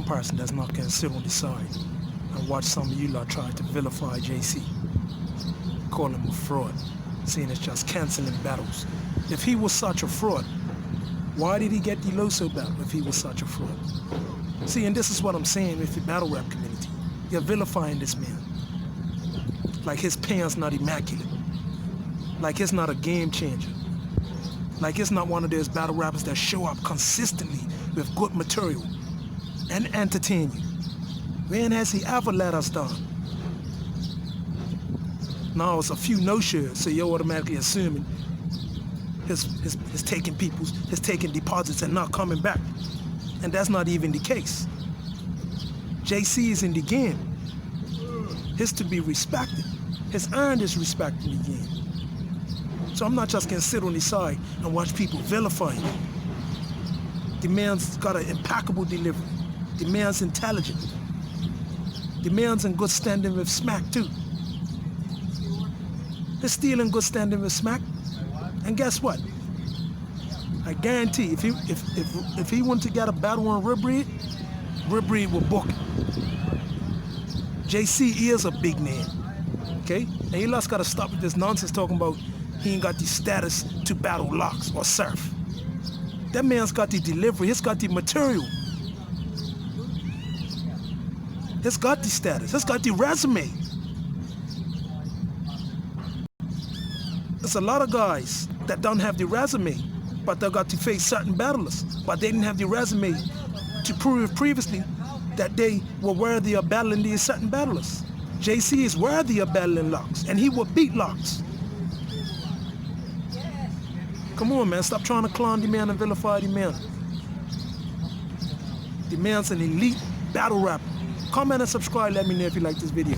one person that's not going to sit on the side and watch some of you lot try to vilify JC. Call him a fraud, saying it's just canceling battles. If he was such a fraud, why did he get the Loso battle if he was such a fraud? See, and this is what I'm saying with the battle rap community. You're vilifying this man. Like his pan's not immaculate. Like it's not a game changer. Like it's not one of those battle rappers that show up consistently with good material and entertain you. When has he ever let us down? Now it's a few no-shows, so you're automatically assuming he's taking deposits and not coming back. And that's not even the case. JC is in the game. He's to be respected. He's earned his respect in the game. So I'm not just gonna sit on the side and watch people vilify him. The man's got an impeccable delivery. The man's intelligent. The man's in good standing with Smack too. He's still in good standing with Smack. And guess what? I guarantee if he wanted to get a battle on Rib Reed will book it. JC is a big name, okay? And you lots gotta stop with this nonsense talking about he ain't got the status to battle Locks or Surf. That man's got the delivery, he's got the material. He's got the status, he's got the resume. There's a lot of guys that don't have the resume, but they got to face certain battlers, but they didn't have the resume to prove previously that they were worthy of battling these certain battlers. JC is worthy of battling Locks, and he will beat Locks. Come on, man, stop trying to clown the man and vilify the man. The man's an elite battle rapper. Comment and subscribe, let me know if you like this video.